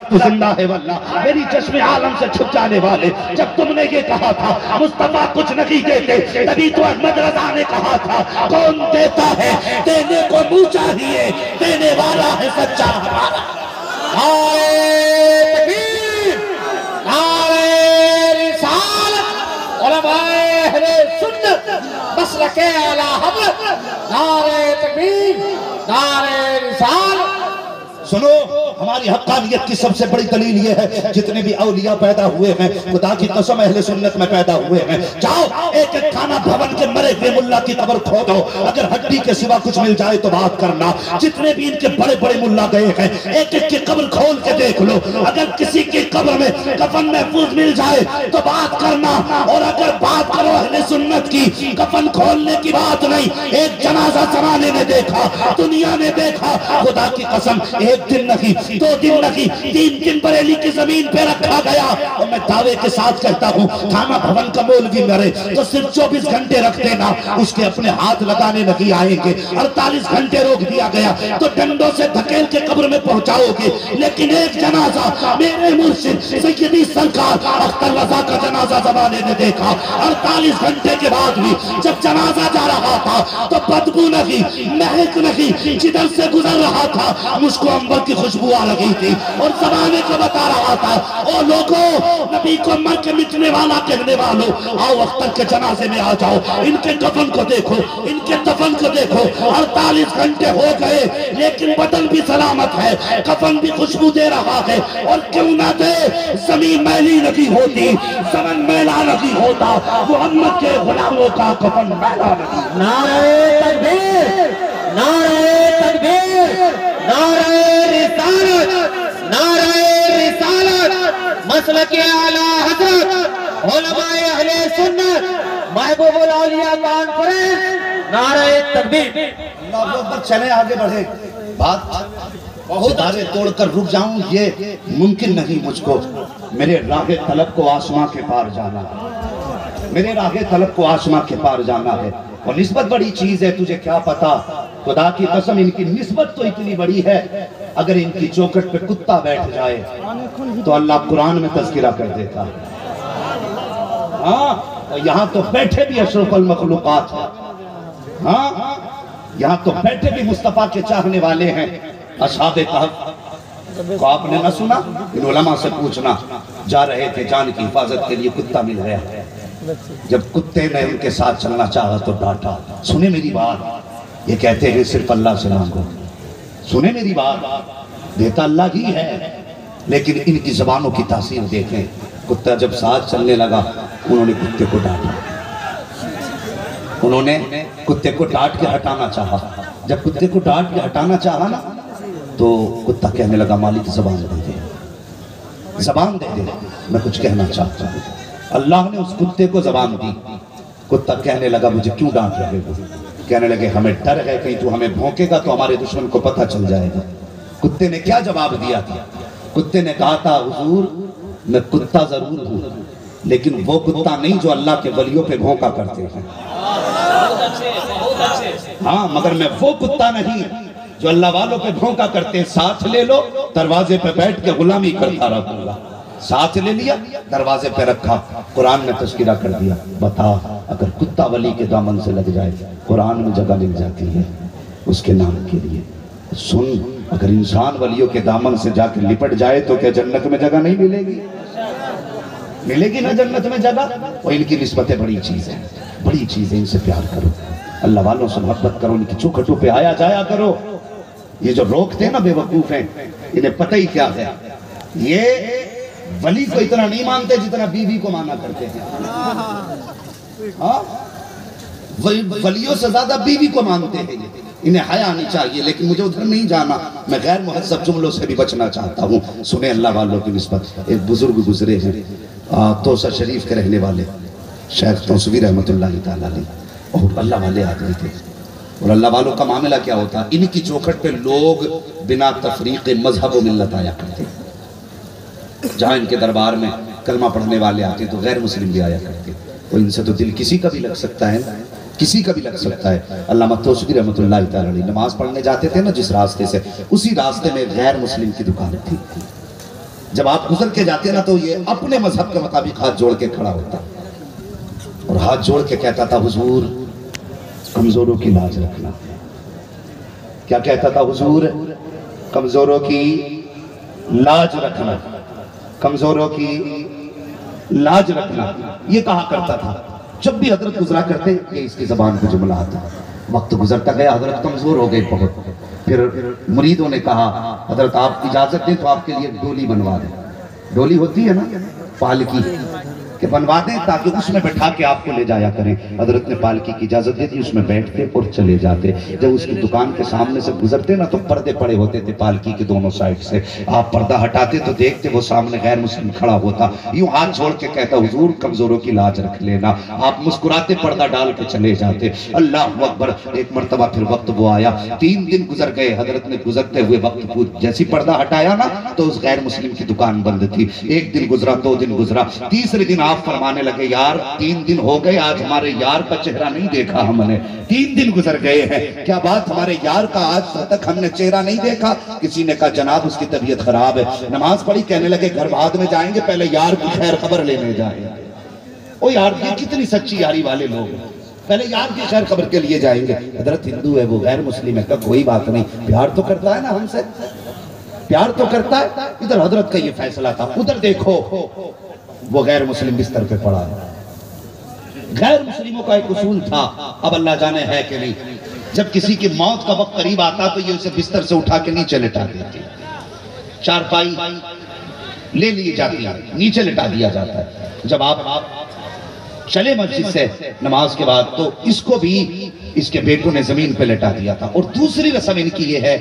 زندہ ہے واللہ میری چشم عالم سے چھپ جانے والے، جب تم نے یہ کہا تھا مصطفیٰ کچھ نہیں دیتے، تبھی تو احمد رضا نے کہا تھا کون دیتا ہے دینے کو منہ چاہیے، دینے والا ہے سچا ہمارا۔ نعرہ تکبیر، نعرہ رسالت، علماء اہل سنت مسلک اعلی حضرت، نعرہ تکبیر، نعرہ رسالت۔ سنو، ہماری حقانیت کی سب سے بڑی دلیل یہ ہے جتنے بھی اولیاء پیدا ہوئے ہیں خدا کی قسم اہل سنت میں پیدا ہوئے ہیں۔ جاؤ ایک ایک کھانا بھون کے مرے ہوئے ملا کی قبر کھودو، اگر ہڈی کے سوا کچھ مل جائے تو بات کرنا۔ جتنے بھی ان کے بڑے بڑے ملا گئے ہیں ایک ایک کی قبر کھول کے دیکھ لو، اگر کسی کی قبر میں کفن محفوظ مل جائے تو بات کرنا، اور اگر بات کرو اہل سنت کی کفن کھولنے کی بات نہیں۔ ایک جنازہ زمانے نے دیکھا، دنیا نے دیکھا، خدا کی قسم ایک دن نہیں، 2 دن نہیں، 3 دن بریلی کی زمین پہ رکھا گیا۔ اور میں دعوے کے ساتھ کہتا ہوں کھانا بھون کا مولوی مرے تو صرف 24 گھنٹے رکھ دینا، اس کے اپنے ہاتھ لگانے نہیں آئیں گے۔ 48 گھنٹے روک دیا گیا تو ڈنڈوں سے دھکیل کے قبر میں پہنچاؤ گے، لیکن ایک جنازہ میرے مرشد سیدی سرکار اختر رضا کا جنازہ زمانے نے دیکھا۔ 48 گھنٹے کے بعد بھی جب جنازہ جا رہا تھا تو بدبو نہیں، مہک نہیں، جدھر سے گزر رہا تھا مجھ کو انبر کی خوشبو آ لگی تھی، اور زمانے کو بتا رہا تھا او لوگوں نبی کو مر کے مٹنے والا کہنے والوں، آؤ اختر کے جنازے میں آ جاؤ، ان کے کفن کو دیکھو، ان کے دفن کو دیکھو۔ 48 گھنٹے ہو گئے لیکن بدن بھی سلامت ہے، کفن بھی خوشبو دے رہا ہے، اور کیوں نہ دے، زمین میلی نہیں ہوتی، زمن میلا نہیں ہوتا، محمد کے غلاموں کا کفن میلا نہیں۔ نعرہ تکبیر، نعرہ تکبیر، نعرہ رسالت، نعرہ رسالت، مسلک اعلی حضرت، علماء اہل سنت، محبوب الاولیاء کانفرنس، نعرہ تکبیر۔ اللہ اکبر، چلیں آگے بڑھیں۔ بات ستارے توڑ کر رک جاؤں یہ ممکن نہیں مجھ کو، میرے راہ طلب کو آسمان کے پار جانا ہے، میرے راہ طلب کو آسمان کے پار جانا ہے۔ اور نسبت بڑی چیز ہے، تجھے کیا پتا، خدا کی قسم ان کی نسبت تو اتنی بڑی ہے، اگر ان کی چوکھٹ پہ کتا بیٹھ جائے تو اللہ قرآن میں تذکرہ کر دیتا ہے۔ ہاں، یہاں تو بیٹھے بھی اشرف المخلوقات ہیں، ہاں یہاں تو بیٹھے بھی مصطفیٰ کے چاہنے والے ہیں۔ اصحاب کہف کو آپ نے نہ سنا؟ ان علماء سے پوچھنا، جا رہے تھے جان کی حفاظت کے لیے، کتا مل گیا، جب کتے نے ان کے ساتھ چلنا چاہا تو ڈانٹا۔ سنیں میری بات، یہ کہتے ہیں صرف اللہ سے مانگو، سنیں میری بات، دیتا اللہ ہی ہے، لیکن ان کی زبانوں کی تاثیر دیکھیں۔ کتا جب ساتھ چلنے لگا انہوں نے کتے کو ڈانٹا، انہوں نے کتے کو ڈانٹ کے ہٹانا چاہا۔ جب کتے کو ڈانٹ کے ہٹانا چاہا نا تو کتا کہنے لگا مالک زبان دے دے، زبان دے دے، میں کچھ کہنا چاہتا ہوں۔ اللہ نے اس کتے کو زبان دی، کتا کہنے لگا مجھے کیوں ڈانٹ رہے ہو؟ کہنے لگے ہمیں ڈر ہے کہیں تو ہمیں بھونکے گا تو ہمارے دشمن کو پتہ چل جائے گا۔ کتے نے کیا جواب دیا تھا؟ کتے نے کہا تھا حضور میں کتا ضرور ہوں لیکن وہ کتا نہیں جو اللہ کے ولیوں پہ بھونکا کرتے ہیں، ہاں مگر میں وہ کتا نہیں جو اللہ والوں پہ بھونکا کرتے ہیں۔ ساتھ لے لو، دروازے پہ بیٹھ کے غلامی کرتا رہوں گا۔ ساتھ لے لیا، دروازے پہ رکھا، قرآن میں تذکرہ کر دیا۔ بتا اگر کتا ولی کے دامن سے لگ جائے قرآن میں جگہ مل جاتی ہے اس کے نام کے لیے۔ سن، اگر انسان ولیوں کے دامن سے جا کے لپٹ جائے تو کیا جنت میں جگہ نہیں ملے گی؟ ملے گی نا جنت میں جگہ۔ اور ان کی نسبتیں بڑی چیز ہیں، بڑی چیز ہے، ان سے پیار کرو، اللہ والوں سے محبت کرو، ان کی چوکھٹوں پہ آیا جایا کرو۔ یہ جو روکتے ہیں نا بے وقوف ہیں، انہیں پتہ ہی کیا ہے، یہ ولی کو اتنا نہیں مانتے جتنا بیوی کو مانا کرتے ہیں۔ ہاں ولیوں سے زیادہ بیوی کو مانتے ہیں، انہیں حیا نہیں چاہیے۔ لیکن مجھے ادھر نہیں جانا، میں غیر مہذب جملوں سے بھی بچنا چاہتا ہوں۔ سنیں اللہ والوں کی نسبت، ایک بزرگ گزرے ہیں توسہ شریف کے رہنے والے شیخ توسوی رحمت اللہ تعالیٰ علیہ، اور اللہ والے آدمی تھے۔ اور اللہ والوں کا معاملہ کیا ہوتا، ان کی چوکھٹ پہ لوگ بنا تفریق مذہب و ملت آیا کرتے، جہاں ان کے دربار میں کلمہ پڑھنے والے آتے تو غیر مسلم بھی آیا کرتے، اور ان سے تو دل کسی کا بھی لگ سکتا ہے، کسی کا بھی لگ سکتا ہے۔ علامہ توسوی رحمت اللہ تعالیٰ علیہ نماز پڑھنے جاتے تھے نا جس راستے سے، اسی راستے میں غیر مسلم کی دکان تھی، جب آپ گزر کے جاتے ہیں نا تو یہ اپنے مذہب کے مطابق ہاتھ جوڑ کے کھڑا ہوتا اور ہاتھ جوڑ کے کہتا تھا حضور کمزوروں کی لاج رکھنا. کیا کہتا تھا حضور؟ کمزوروں کی لاج رکھنا، کمزوروں کی لاج رکھنا، یہ کہا کرتا تھا. جب بھی حضرت گزرا کرتے یہ اس کی زبان پہ جملہ آتا. وقت گزرتا گیا، حضرت کمزور ہو گئے بہت. پھر مریدوں نے کہا حضرت آپ اجازت دیں تو آپ کے لیے ڈولی بنوا دیں. ڈولی ہوتی ہے نا پالکی، کہ بنوا دیں تاکہ اس میں بٹھا کے آپ کو لے جایا کریں. حضرت نے پالکی کی اجازت دی تھی، اس میں بیٹھتے اور چلے جاتے. جب اس کی دکان کے سامنے سے گزرتے نا تو پردے پڑے ہوتے تھے پالکی کے دونوں سائڈ سے. آپ پردہ ہٹاتے تو دیکھتے وہ سامنے غیر مسلم کھڑا ہوتا، یوں ہاتھ چھوڑ کے کہتا حضور کمزوروں کی لاج رکھ لینا. آپ مسکراتے پردہ ڈال کے چلے جاتے. اللہ اکبر. ایک مرتبہ پھر وقت وہ آیا، 3 دن گزر گئے. حضرت نے گزرتے ہوئے وقت جیسی پردہ ہٹایا نا تو اس غیر مسلم کی دکان بند تھی. 1 دن گزرا، 2 دن گزرا، تیسرے دن آپ فرمانے لگے یار 3 دن ہو گئے آج ہمارے یار کا چہرہ نہیں دیکھا ہم نے. 3 دن گزر گئے ہیں، کیا بات ہمارے یار کا آج تک ہم نے چہرہ نہیں دیکھا؟ کسی نے کہا جناب اس کی طبیعت خراب ہے. نماز پڑھی، کہنے لگے گھر بعد میں جائیں گے، پہلے یار کی خیر خبر لینے جائیں گے. او یار یہ کتنی سچی یاری والے لوگ ہیں، پہلے یار کی خیر خبر کے لیے جائیں گے. حضرت ہندو ہے، وہ غیر مسلم ہے. کہا کوئی بات نہیں، پیار تو کرتا ہے نا ہم سے، پیار تو کرتا ہے. ادھر حضرت کا یہ فیصلہ تھا. ادھر دیکھو وہ غیر مسلم بستر پہ پڑا ہے. غیر مسلموں کا ایک اصول تھا، اب اللہ جانے ہے کہ نہیں، جب کسی کی موت کا وقت قریب آتا تو یہ اسے بستر سے اٹھا کے نیچے لٹا دیتے. چارپائی لے لی جاتی ہے، نیچے لٹا دیا جاتا ہے. جب آپ چلے مسجد سے نماز کے بعد تو اس کو بھی اس کے بیٹوں نے زمین پہ لٹا دیا تھا. اور دوسری رسم ان کی یہ ہے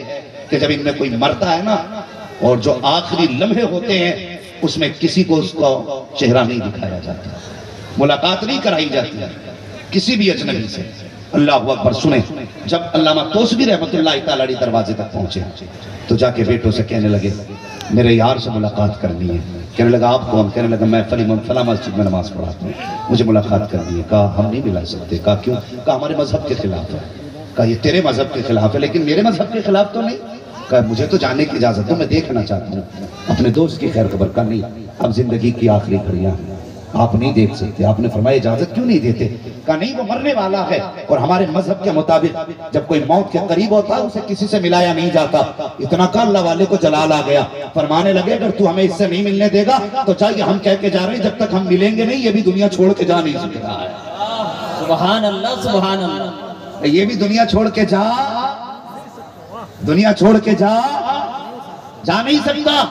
کہ جب ان میں کوئی مرتا ہے نا اور جو آخری لمحے ہوتے ہیں اس میں کسی کو اس کا چہرہ نہیں دکھایا جاتا، ملاقات نہیں کرائی جاتی ہے کسی بھی اجنبی سے. اللہ اکبر. سنیں، جب علامہ توسبی رحمت اللہ تعالیٰ علیہ دروازے تک پہنچے تو جا کے بیٹوں سے کہنے لگے میرے یار سے ملاقات کرنی ہے. کہنے لگا آپ کون؟ کہنے لگا میں فلاں مسجد میں نماز پڑھاتا ہوں، مجھے ملاقات کرنی ہے. کہا ہم نہیں ملا سکتے. کہا کیوں؟ کہا ہمارے مذہب کے خلاف ہے. کہا یہ تیرے مذہب کے خلاف ہے لیکن میرے مذہب کے خلاف تو نہیں. کہا مجھے تو جانے کی اجازت ہے، میں دیکھنا چاہتا ہوں اپنے دوست کی خیر خبر. کا نہیں، اب زندگی کی آخری گھڑیاں ہیں، آپ نہیں دیکھ سکتے. آپ نے فرمایا اجازت کیوں نہیں دیتے؟ کہا نہیں وہ مرنے والا ہے اور ہمارے مذہب کے مطابق جب کوئی موت کے قریب ہوتا ہے اسے کسی سے ملایا نہیں جاتا. اتنا کہ اللہ والے کو جلال آ گیا. فرمانے لگے اگر تو ہمیں اس سے نہیں ملنے دے گا تو چاہیے ہم کہہ کے جا رہے ہیں جب تک ہم ملیں گے نہیں یہ بھی دنیا چھوڑ کے جا نہیں سکتا ہے. سبحان اللہ، سبحان اللہ. یہ بھی دنیا چھوڑ کے جا، دنیا چھوڑ کے جا نہیں سکتا.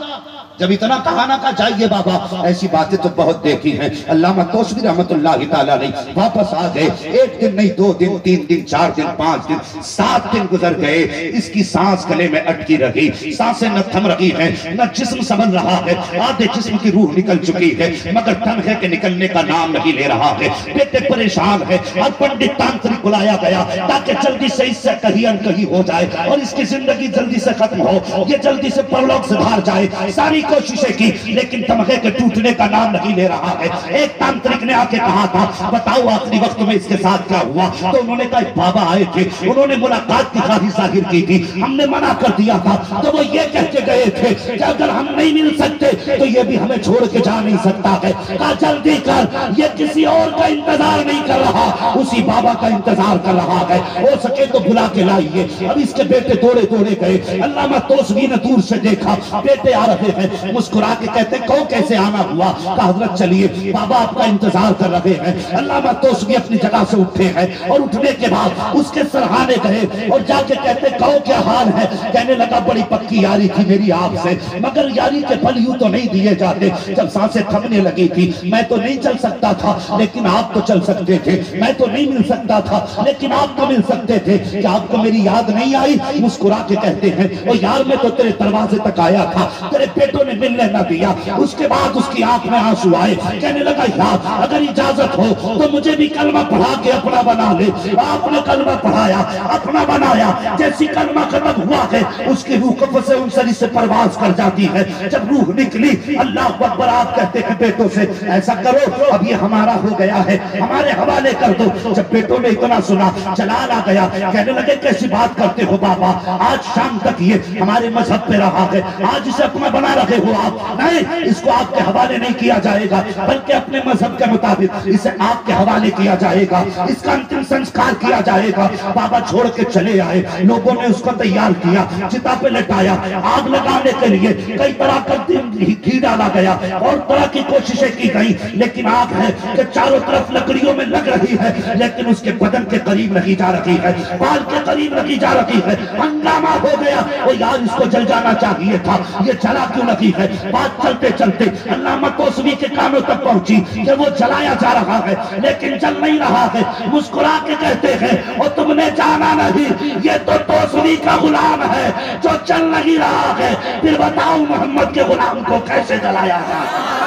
جب اتنا کہا نہ کہا جائیے بابا. ایسی باتیں تو بہت دیکھی ہیں. علامہ توسبی رحمت اللہ تعالیٰ علیہ واپس آ گئے. 1 دن نہیں، 2 دن، 3 دن، 4 دن، 5 دن، 7 دن گزر گئے. اس کی سانس گلے میں اٹکی رہی، سانسیں نہ تھم رہی ہیں، نہ جسم سنبھل رہا ہے. آدھے جسم کی روح نکل چکی ہے مگر تن ہے کہ نکلنے کا نام نہیں لے رہا ہے. بیٹے پریشان ہے اور پنڈت تانترک بلایا گیا تاکہ جلدی سے اس سے کہیں انکہیں ہو جائے اور اس کی زندگی جلدی سے ختم ہو، یہ جلدی سے پرلوک سے باہر جائے. ساری کوششیں کی لیکن تمغے کے ٹوٹنے کا نام نہیں لے رہا ہے. ایک تانترک نے آ کے کہا تھا بتاؤ آخری وقت میں اس کے ساتھ کیا ہوا؟ تو انہوں نے کہا بابا آئے تھے، انہوں نے ملاقات کی خواہش ظاہر کی تھی، ہم نے منع کر دیا تھا. تو وہ یہ کہہ کے گئے تھے کہ اگر ہم نہیں مل سکتے تو یہ بھی ہمیں چھوڑ کے جا نہیں سکتا ہے. کہا جلدی کر، یہ کسی اور کا انتظار نہیں کر رہا، اسی بابا کا انتظار کر رہا ہے. ہو سکے تو بلا کے لائیے. اب اس کے بیٹے دوڑے دوڑے گئے. علامہ توسبی نے دور سے دیکھا بیٹے آ رہے ہیں، مسکرا کے کہتے کہو کیسے آنا ہوا؟ کہا حضرت چلیے بابا آپ کا انتظار کر رہے ہیں. علامہ توسبی اپنی جگہ سے اٹھے ہیں اور اٹھنے کے بعد اس کے سرہانے گئے اور جا کے کہتے کہو کیا حال ہے؟ کہنے لگا بڑی پکی یاری تھی میری آپ سے مگر یاری کے پھل یوں تو نہیں دیے جاتے. جب سانسیں تھمنے لگی تھی میں تو نہیں چل سکتا تھا لیکن آپ تو چل سکتے تھے. میں تو نہیں مل سکتا تھا لیکن آپ تو مل سکتے تھے. کیا آپ کو میری یاد نہیں آئی؟ مسکرا کے کہتے ہیں او یار میں تو تیرے دروازے تک آیا تھا، تیرے بیٹوں نے ملنے نہ دیا. اس کے بعد اس کی آنکھ میں آنسو آئے. کہنے لگا یار اگر اجازت ہو تو مجھے بھی کلمہ پڑھا کے اپنا بنا لے. آپ نے کلمہ پڑھایا، اپنا بنایا. جیسی کلمہ ختم ہوا ہے اس کی روح قفس سے انسری سے پرواز کر جاتی ہے. جب روح نکلی اللہ اکبر آپ کہتے ہیں بیٹوں سے ایسا کرو اب یہ ہمارا ہو گیا ہے، ہمارے حوالے کر دو. جب بیٹوں نے اتنا سنا جلال آ گیا. کہنے لگے کیسی بات کرتے ہو بابا، آج شام تک یہ ہمارے مذہب پہ رہا ہے، آج اسے اپنا بنا رکھے ہو آپ، نہیں، اس کو آگ کے حوالے نہیں کیا جائے گا، بلکہ اپنے مذہب کے مطابق اسے آگ کے حوالے کیا جائے گا، اس کا انتم سنسکار کیا جائے گا۔ بابا چھوڑ کے چلے آئے، لوگوں نے اس کو تیار کیا، چتا پہ لٹایا، آگ لگانے کے لیے کئی طرح کا گھی ڈالا گیا اور طرح کی کوششیں کی گئی، لیکن آگ ہے کہ چاروں طرف لکڑیوں میں لگ رہی ہے، لیکن اس کے بدن کے قریب نہیں جا رہی ہے، بال کے قریب نہیں جا رہی ہے۔ ہنگامہ ہو گیا، وہ یار اس کو جل جانا چاہیے تھا، یہ جلا کیوں نہیں ہے؟ بات چلتے چلتے علامہ توسوی کے کانوں تک پہنچی کہ وہ جلایا جا رہا ہے لیکن جل نہیں رہا ہے۔ مسکرا کے کہتے ہیں اور تم نے جانا نہیں، یہ تو توسوی کا غلام ہے جو چل نہیں رہا ہے، پھر بتاؤ محمد کے غلام کو کیسے جلایا جائے؟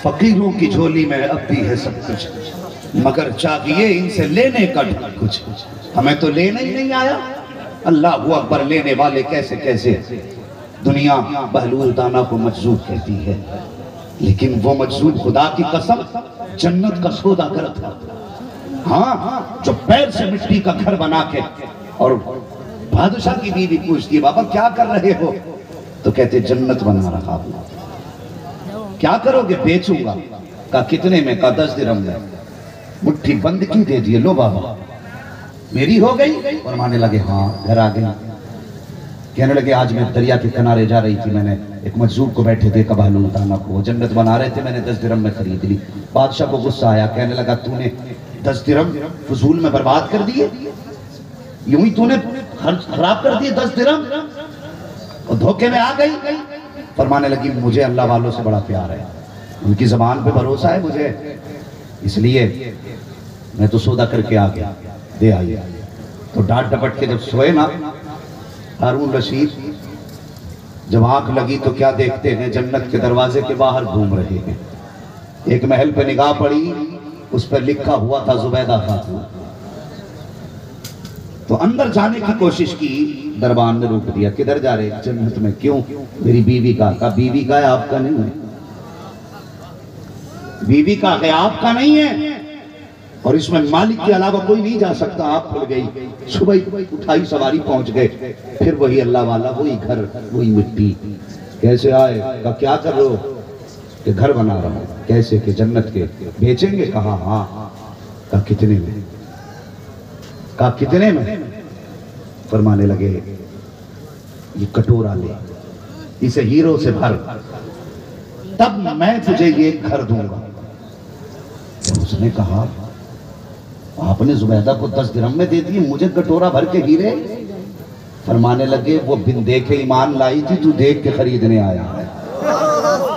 فقیروں کی جھولی میں اب بھی ہے سب کچھ، مگر چاہیے ان سے لینے کا کچھ، ہمیں تو لینا ہی نہیں آیا۔ اللہ اکبر، لینے والے کیسے کیسے۔ دنیا بہلول دانا کو مجذوب کہتی ہے، لیکن وہ مجذوب خدا کی قسم جنت کا سودا کرتا، ہاں، جو پیر سے مٹی کا گھر بنا کے، اور بادشاہ کی بیوی پوچھتی ہے بابا کیا کر رہے ہو؟ تو کہتے جنت بنا رہا ہوں۔ کیا کرو گے؟ بیچوں گا۔ کہا کتنے میں؟ کہا 10 درہم میں۔ مٹھی بند کی دے دیے، لو بابا میری ہو گئی۔ فرمانے لگے ہاں، گھر آ گئی۔ کہنے لگے آج میں دریا کے کنارے جا رہی تھی، میں نے ایک مجذوب کو بیٹھے دیکھا بہلول دانا کو، وہ جنت بنا رہے تھے، میں نے 10 درہم میں خرید لی۔ بادشاہ کو غصہ آیا، کہنے لگا تو نے 10 درہم فضول میں برباد کر دیے، یوں ہی تو نے خراب کر دیے 10 درہم، اور دھوکے میں آ گئی۔ فرمانے لگی مجھے اللہ والوں سے بڑا پیار ہے، ان کی زبان پہ بھروسہ ہے مجھے، اس لیے میں تو سودا کر کے آ گیا، دے آئی۔ تو ڈانٹ ڈپٹ کے جب سوئے نا ہارون رشید، جب آنکھ لگی تو کیا دیکھتے ہیں؟ جنت کے دروازے کے باہر گھوم رہے ہیں۔ ایک محل پہ نگاہ پڑی، اس پر لکھا ہوا تھا زبیدہ خاتون۔ تو اندر جانے کی کوشش کی، دربان نے روک دیا، کدھر جا رہے؟ جنت میں۔ کیوں؟ میری بیوی کا۔ کہا بیوی کا ہے، آپ کا نہیں ہے۔ بیوی کا ہے، آپ کا نہیں ہے، اور اس میں مالک کے علاوہ کوئی نہیں جا سکتا۔ آپ کھل گئی، صبح اٹھائی سواری پہنچ گئے، پھر وہی اللہ والا، وہی گھر، وہی مٹی۔ کیسے آئے؟ کہا کیا کر رہے ہو؟ کہ گھر بنا رہا ہوں۔ کیسے؟ کہ جنت کے۔ بیچیں گے؟ کہا ہاں۔ کہا کتنے میں؟ کہا کتنے میں؟ فرمانے لگے یہ کٹورا لے، اسے ہیروں سے بھر، تب میں تجھے یہ گھر دوں گا۔ اس نے کہا آپ نے زبیدہ کو 10 درہم میں دے دیے، مجھے کٹورا بھر کے ہیرے؟ فرمانے لگے وہ بن دیکھے ایمان لائی تھی، تو دیکھ کے خریدنے آیا ہے،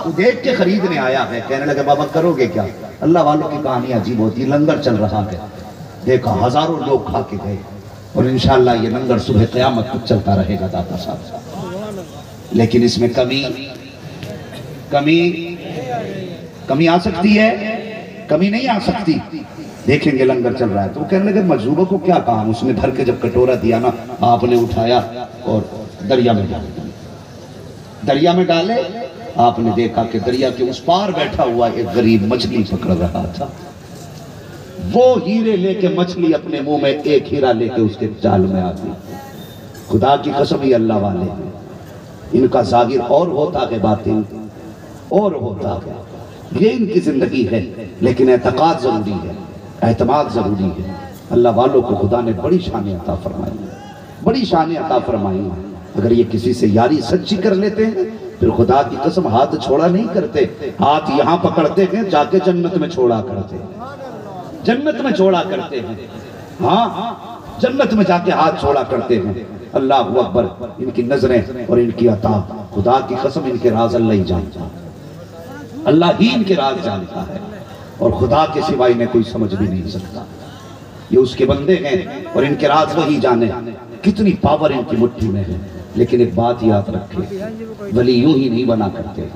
تو دیکھ کے خریدنے آیا ہے۔ کہنے لگے بابا کرو گے کیا؟ اللہ والوں کی کہانی عجیب ہوتی ہے۔ لنگر چل رہا ہے، دیکھا ہزاروں لوگ کھا کے گئے، اور انشاءاللہ یہ لنگر صبح قیامت تک چلتا رہے گا داتا صاحب۔ لیکن اس میں کمی آ سکتی ہے؟ کمی نہیں آ سکتی۔ دیکھیں گے لنگر چل رہا ہے۔ تو وہ کہنے لگے مجذوبہ کو کیا کام؟ اس نے بھر کے جب کٹورا دیا نا، آپ نے اٹھایا اور دریا میں ڈالے۔ دریا میں ڈالے، آپ نے دیکھا کہ دریا کے اس پار بیٹھا ہوا ایک غریب مچھلی پکڑ رہا تھا۔ وہ ہیرے لے کے مچھلی اپنے منہ میں ایک ہیرا لے کے اس کے جال میں آتی۔ خدا کی قسم یہ اللہ والے ہیں، ان کا ظاہر اور ہوتا ہے باطن اور ہوتا ہے، یہ ان کی زندگی ہے، لیکن اعتقاد ضروری ہے، اعتماد ضروری ہے۔ اللہ والوں کو خدا نے بڑی شان عطا فرمائی ہے، بڑی شان عطا فرمائی ہے۔ اگر یہ کسی سے یاری سچی کر لیتے ہیں، پھر خدا کی قسم ہاتھ چھوڑا نہیں کرتے، ہاتھ یہاں پکڑتے ہیں، جا کے جنت میں چھوڑا کرتے ہیں، جنت میں چھوڑا کرتے ہیں، ہاں جنت میں جا کے ہاتھ چھوڑا کرتے ہیں۔ اللہ اکبر، ان کی نظریں اور ان کی عطا، خدا کی قسم ان کے راز اللہ ہی جانتا ہے، اللہ ہی ان کے راز جانتا ہے، اور خدا کے سوا انہیں کوئی سمجھ بھی نہیں سکتا۔ یہ اس کے بندے ہیں اور ان کے راز وہی جانے، کتنی پاور ان کی مٹھی میں ہے۔ لیکن ایک بات یاد رکھے، ولی یوں ہی نہیں بنا کرتے،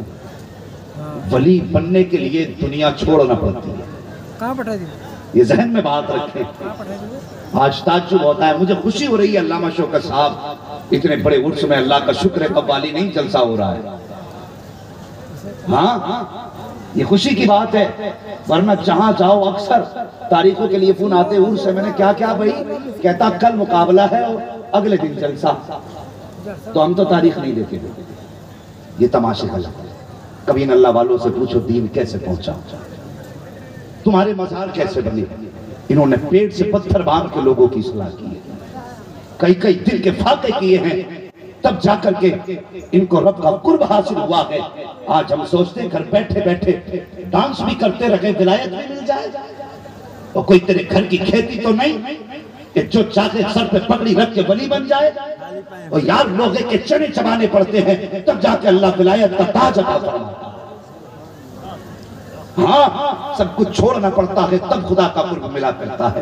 ولی بننے کے لیے دنیا چھوڑنا پڑتی ہے۔ کہاں پٹھا دی یہ ذہن میں بات رکھیں. آج تعجب ہوتا ہے, مجھے خوشی ہو رہی ہے علامہ شوکت صاحب اتنے بڑے عرس میں, اللہ کا شکر ہے قوالی نہیں جلسہ ہو رہا ہے. ہاں یہ خوشی کی بات ہے, ورنہ جہاں جاؤ اکثر تاریخوں کے لیے فون آتے عرس سے. میں نے کیا بھائی, کہتا کل مقابلہ ہے اور اگلے دن جلسہ. تو ہم تو تاریخ نہیں دیتے. یہ تماشے غلط ہے. کبھی ان اللہ والوں سے پوچھو دین کیسے پہنچا, تمہارے مزار کیسے بنے. انہوں نے پیٹ سے پتھر باندھ کے لوگوں کی اصلاح کی ہے, کئی دل کے فاقے کیے ہیں, تب جا کر کے ان کو رب کا قرب حاصل ہوا ہے. آج ہم سوچتے ہیں گھر بیٹھے بیٹھے ڈانس بھی کرتے رہے, ولایت بھی مل جائے, اور کوئی تیرے گھر کی کھیتی تو نہیں کہ جو چاہے سر پہ پگڑی رکھ کے ولی بن جائے. اور یار لوگے کے چنے چبانے پڑتے ہیں تب جا کے اللہ ولایت کا تاج عطا فرماتا ہے. ہاں سب کچھ چھوڑنا پڑتا ہے تب خدا کا قرب ملا کرتا ہے.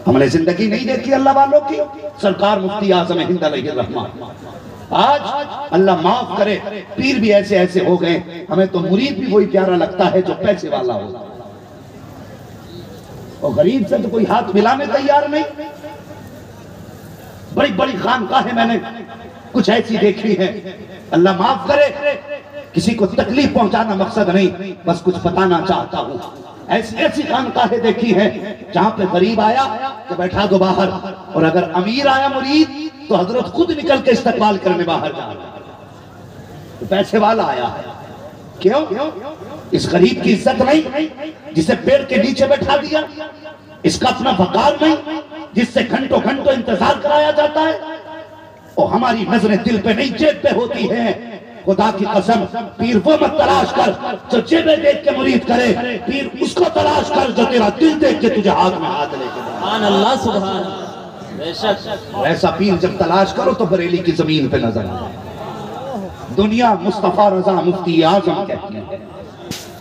ہم نے زندگی نہیں دیکھی اللہ والوں کی. سرکار مفتی اعظم ہند علیہ الرحمہ, آج اللہ معاف کرے پیر بھی ایسے ہو گئے, ہمیں تو مرید بھی وہی پیارا لگتا ہے جو پیسے والا ہو, اور غریب سے تو کوئی ہاتھ ملانے تیار نہیں. بڑی بڑی خانقاہیں میں نے کچھ ایسی دیکھی ہیں, اللہ معاف کرے, کسی کو تکلیف پہنچانا مقصد نہیں, بس کچھ بتانا چاہتا ہوں. ایسی خانقاہیں دیکھی ہیں جہاں پہ غریب آیا کہ بیٹھا دو باہر, اور اگر امیر آیا مرید تو حضرت خود نکل کے استقبال کرنے باہر جا رہا ہے. پیسے والا آیا ہے, کیوں؟ اس غریب کی عزت نہیں جسے پیڑ کے نیچے بیٹھا دیا, اس کا اپنا وقار نہیں جس سے گھنٹوں انتظار کرایا جاتا ہے. اور ہماری نظریں دل پہ نہیں جیب پہ ہوتی ہیں. خدا کی قسم پیر وہ مت تلاش کر جو جیبیں دیکھ کے مرید کرے, پیر اس کو تلاش کر جو تیرا دل دیکھ کے تجھے ہاتھ میں ہاتھ لے کے. سبحان اللہ سبحان اللہ. ایسا پیر جب تلاش کرو تو بریلی کی زمین پہ نظر آئے. دنیا مصطفیٰ رضا مفتی اعظم کہتی ہے.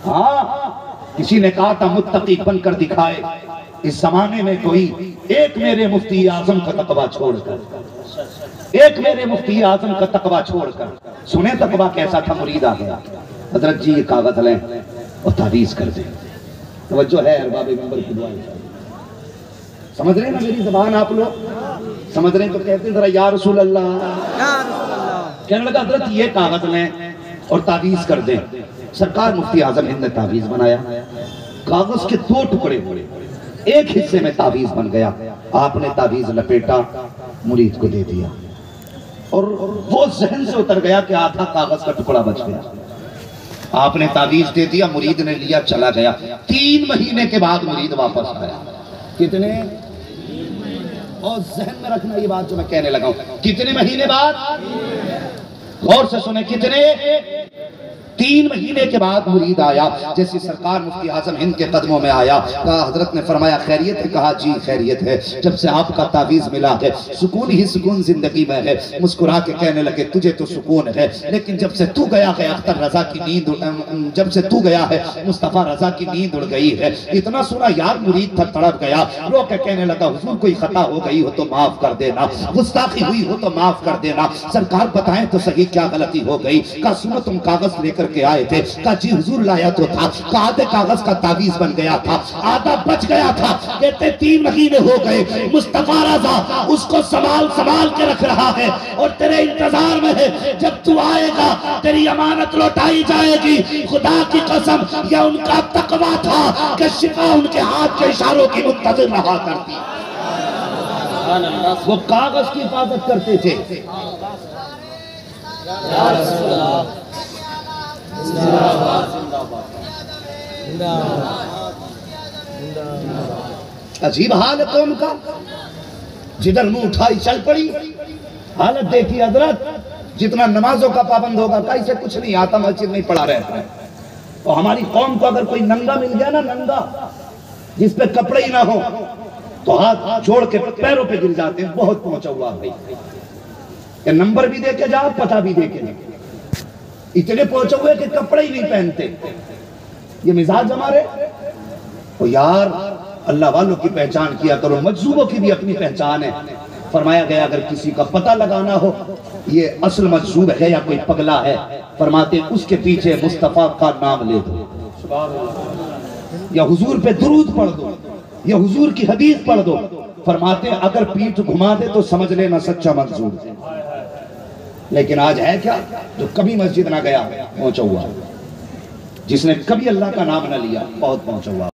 ہاں کسی نے کہا تھا متقی بن کر دکھائے اس زمانے میں کوئی ایک میرے مفتی اعظم کا تقویٰ چھوڑ کر, ایک میرے مفتی اعظم کا تقویٰ چھوڑ کر. سنیں تقویٰ کیسا تھا. مرید آ گیا, حضرت جی یہ کاغذ لیں اور تعویذ کر دیں. توجہ ہے ارباب منبر کی دعائیں, سمجھ رہے ہیں نا میری زبان آپ لوگ سمجھ رہے ہیں تو کہتے ہیں ذرا یا رسول اللہ. کہنے لگا حضرت یہ کاغذ لیں اور تعویذ کر دیں. سرکار مفتی اعظم ہند نے تعویذ بنایا. کاغذ کے 2 ٹکڑے ہوئے, ایک حصے میں تعویذ بن گیا. آپ نے تعویذ لپیٹا, مرید کو دے دیا, اور وہ ذہن سے اتر گیا کہ آدھا کاغذ کا ٹکڑا بچ گیا. آپ نے تعویذ دے دیا, مرید نے لیا, چلا گیا. 3 مہینے کے بعد مرید واپس آیا. کتنے, اور ذہن میں رکھنا یہ بات جو میں کہنے لگا ہوں, کتنے مہینے بعد, غور سے سنیں, کتنے 3 مہینے کے بعد مرید آیا. جیسے سرکار مفتی اعظم ہند کے قدموں میں آیا, کہا حضرت نے فرمایا خیریت ہے؟ کہا جی خیریت ہے. جب سے آپ کا تعویذ ملا ہے سکون ہی سکون زندگی میں ہے. مسکرا کے کہنے لگے تجھے تو سکون ہے, لیکن جب سے تو گیا ہے اختر رضا کی نیند, جب سے تو گیا ہے مصطفیٰ رضا کی نیند اڑ گئی ہے. اتنا سنا یار مرید تھا, تڑپ گیا, رو کے کہنے لگا حضور کوئی خطا ہو گئی ہو تو معاف کر دینا, گستاخی ہوئی ہو تو معاف کر دینا. سرکار بتائیں تو صحیح کیا غلطی ہو گئی. کہا سنو تم کاغذ لے کر کے آئے تھے. کہا جی حضور لایا تو تھا. کہا آدھے کاغذ کا تعویذ بن گیا تھا, آدھا بچ گیا تھا. کہتے 3 مہینے ہو گئے, مصطفیٰ رضا اس کو سنبھال کے رکھ رہا ہے اور تیرے انتظار میں ہے. جب تو آئے گا تیری امانت لوٹائی جائے گی. خدا کی قسم یہ ان کا تقویٰ تھا کہ شفا ان کے ہاتھ کے اشاروں کی منتظر رہا کرتی. وہ کاغذ کی حفاظت کرتے تھے. یا رسول اللہ عجیب حال ہے قوم کا, جدھر منہ اٹھائی چل پڑی. حالت دیکھی حضرت, جتنا نمازوں کا پابند ہوگا کہیں سے کچھ نہیں آتا, مسجد نہیں پڑھا رہتا ہے. اور ہماری قوم کو اگر کوئی ننگا مل گیا نا, ننگا جس پہ کپڑے ہی نہ ہو تو ہاتھ جوڑ کے پیروں پہ گر جاتے ہیں. بہت پہنچا ہوا بھائی, کہ نمبر بھی دے کے جا, پتہ بھی دے کے جا. اتنے پہنچے ہوئے کہ کپڑے ہی نہیں پہنتے. یہ مزاج ہمارے. اور یار اللہ والوں کی پہچان کیا کرو, مجذوبوں کی بھی اپنی پہچان ہے. فرمایا گیا اگر کسی کا پتہ لگانا ہو یہ اصل مجذوب ہے یا کوئی پگلا ہے, فرماتے اس کے پیچھے مصطفیٰ کا نام لے دو. یا حضور پہ درود پڑھ دو یا حضور کی حدیث پڑھ دو، فرماتے ہیں اگر پیٹھ گھما دے تو سمجھ لینا سچا منظور ہے۔ لیکن آج ہے کیا؟ جو کبھی مسجد نہ گیا پہنچا ہوا، جس نے کبھی اللہ کا نام نہ لیا بہت پہنچا ہوا۔